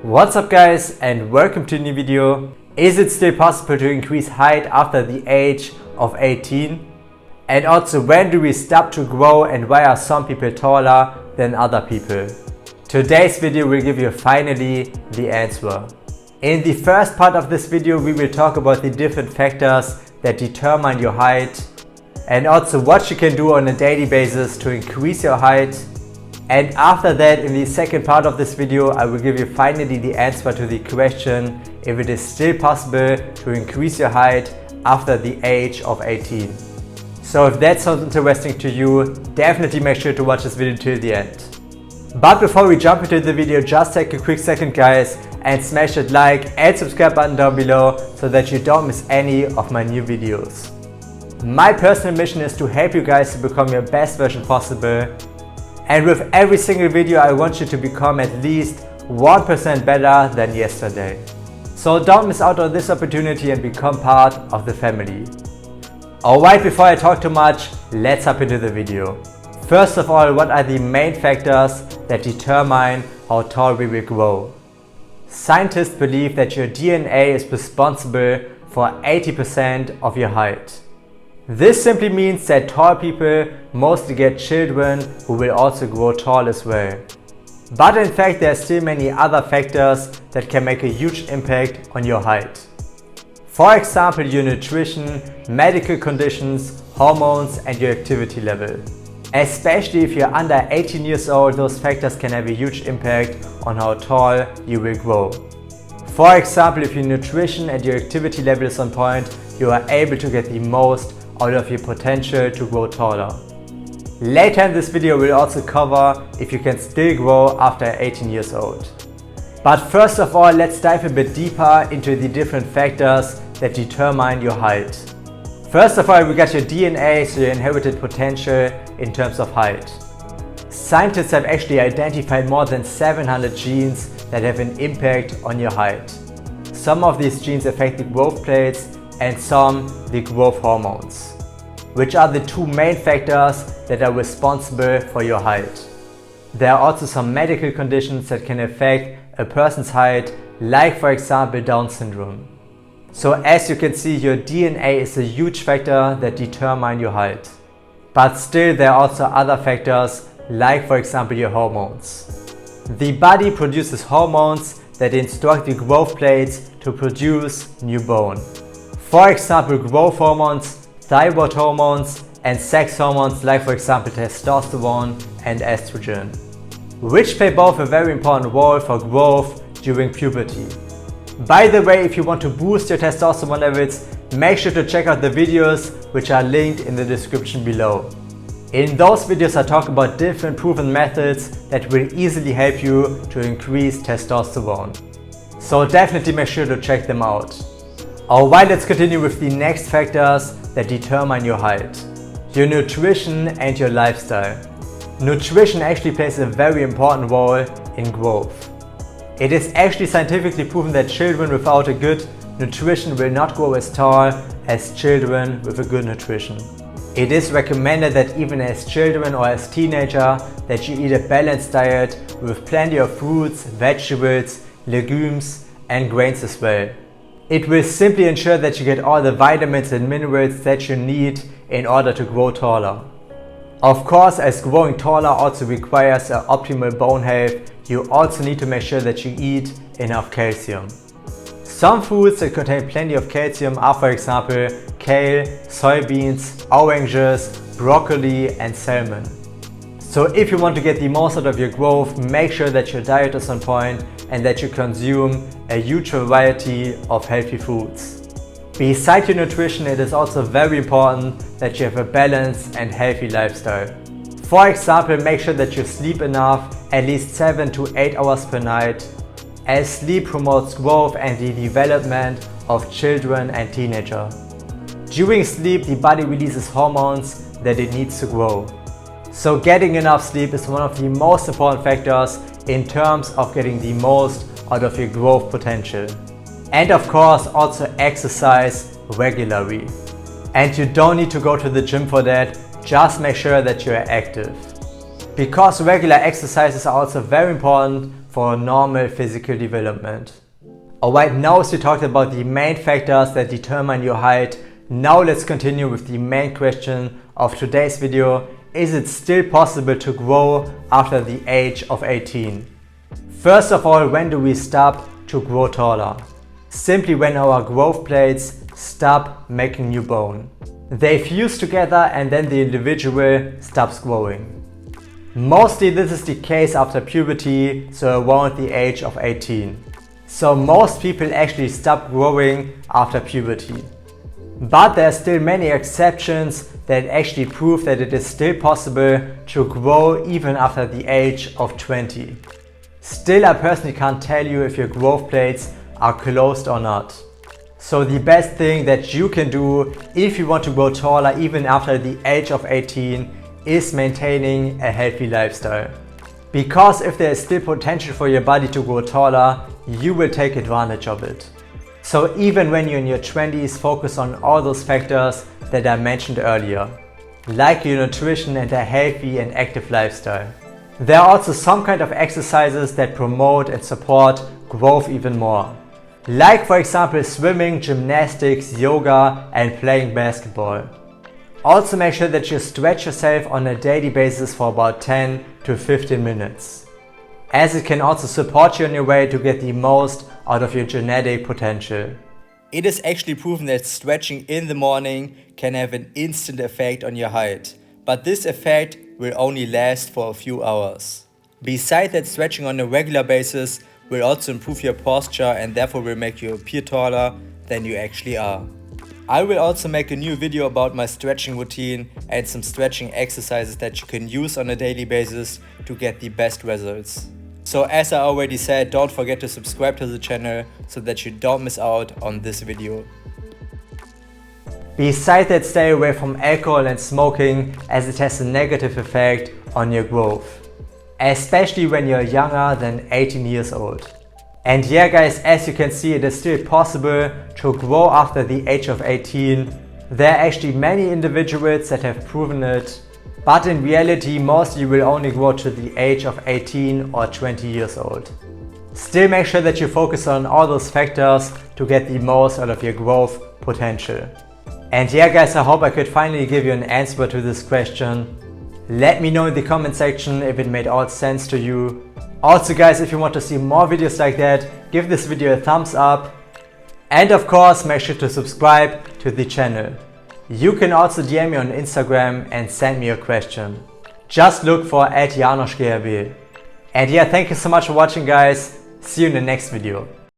What's up guys, and welcome to a new video. Is it still possible to increase height after the age of 18? And also, when do we stop to grow and why are some people taller than other people? Today's video will give you finally the answer. In the first part of this video we will talk about the different factors that determine your height and also what you can do on a daily basis to increase your height. And after that, in the second part of this video, I will give you finally the answer to the question if it is still possible to increase your height after the age of 18. So if that sounds interesting to you, definitely make sure to watch this video till the end. But before we jump into the video, just take a quick second guys and smash that like and subscribe button down below so that you don't miss any of my new videos. My personal mission is to help you guys to become your best version possible. And with every single video, I want you to become at least 1% better than yesterday. So don't miss out on this opportunity and become part of the family. Alright, before I talk too much, let's hop into the video. First of all, what are the main factors that determine how tall we will grow? Scientists believe that your DNA is responsible for 80% of your height. This simply means that tall people mostly get children who will also grow tall as well. But in fact, there are still many other factors that can make a huge impact on your height. For example, your nutrition, medical conditions, hormones and your activity level. Especially if you're under 18 years old, those factors can have a huge impact on how tall you will grow. For example, if your nutrition and your activity level is on point, you are able to get the most out of your potential to grow taller. Later in this video we'll also cover if you can still grow after 18 years old. But first of all, let's dive a bit deeper into the different factors that determine your height. First of all, we got your DNA, so your inherited potential in terms of height. Scientists have actually identified more than 700 genes that have an impact on your height. Some of these genes affect the growth plates and some the growth hormones, which are the two main factors that are responsible for your height. There are also some medical conditions that can affect a person's height, like for example Down syndrome. So as you can see, your DNA is a huge factor that determine your height. But still there are also other factors, like for example your hormones. The body produces hormones that instruct the growth plates to produce new bone. For example, growth hormones, thyroid hormones and sex hormones like for example testosterone and estrogen, which play both a very important role for growth during puberty. By the way, if you want to boost your testosterone levels, make sure to check out the videos which are linked in the description below. In those videos I talk about different proven methods that will easily help you to increase testosterone. So definitely make sure to check them out. Alright, let's continue with the next factors that determine your height. Your nutrition and your lifestyle. Nutrition actually plays a very important role in growth. It is actually scientifically proven that children without a good nutrition will not grow as tall as children with a good nutrition. It is recommended that even as children or as teenagers that you eat a balanced diet with plenty of fruits, vegetables, legumes and grains as well. It will simply ensure that you get all the vitamins and minerals that you need in order to grow taller. Of course, as growing taller also requires an optimal bone health, you also need to make sure that you eat enough calcium. Some foods that contain plenty of calcium are for example kale, soybeans, oranges, broccoli and salmon. So if you want to get the most out of your growth, make sure that your diet is on point and that you consume a huge variety of healthy foods. Besides your nutrition, it is also very important that you have a balanced and healthy lifestyle. For example, make sure that you sleep enough, at least 7 to 8 hours per night, as sleep promotes growth and the development of children and teenagers. During sleep, the body releases hormones that it needs to grow. So getting enough sleep is one of the most important factors in terms of getting the most out of your growth potential. And of course also exercise regularly. And you don't need to go to the gym for that, just make sure that you are active. Because regular exercises are also very important for normal physical development. Alright, now as we talked about the main factors that determine your height, now let's continue with the main question of today's video. Is it still possible to grow after the age of 18? First of all, when do we stop to grow taller? Simply when our growth plates stop making new bone. They fuse together and then the individual stops growing. Mostly this is the case after puberty, so around the age of 18. So most people actually stop growing after puberty. But there are still many exceptions that actually prove that it is still possible to grow even after the age of 20. Still, I personally can't tell you if your growth plates are closed or not. So the best thing that you can do if you want to grow taller even after the age of 18 is maintaining a healthy lifestyle. Because if there is still potential for your body to grow taller, you will take advantage of it. So even when you're in your 20s, focus on all those factors that I mentioned earlier, like your nutrition and a healthy and active lifestyle. There are also some kind of exercises that promote and support growth even more. Like for example swimming, gymnastics, yoga and playing basketball. Also make sure that you stretch yourself on a daily basis for about 10 to 15 minutes. As it can also support you on your way to get the most out of your genetic potential. It is actually proven that stretching in the morning can have an instant effect on your height, but this effect will only last for a few hours. Besides that, stretching on a regular basis will also improve your posture and therefore will make you appear taller than you actually are. I will also make a new video about my stretching routine and some stretching exercises that you can use on a daily basis to get the best results. So as I already said, don't forget to subscribe to the channel so that you don't miss out on this video. Besides that, stay away from alcohol and smoking as it has a negative effect on your growth. Especially when you're younger than 18 years old. And yeah guys, as you can see, it is still possible to grow after the age of 18. There are actually many individuals that have proven it, but in reality most you will only grow to the age of 18 or 20 years old. Still make sure that you focus on all those factors to get the most out of your growth potential. And yeah guys, I hope I could finally give you an answer to this question. Let me know in the comment section if it made all sense to you. Also guys, if you want to see more videos like that, give this video a thumbs up. And of course, make sure to subscribe to the channel. You can also DM me on Instagram and send me a question. Just look for @JanoschGRB. And yeah, thank you so much for watching guys. See you in the next video.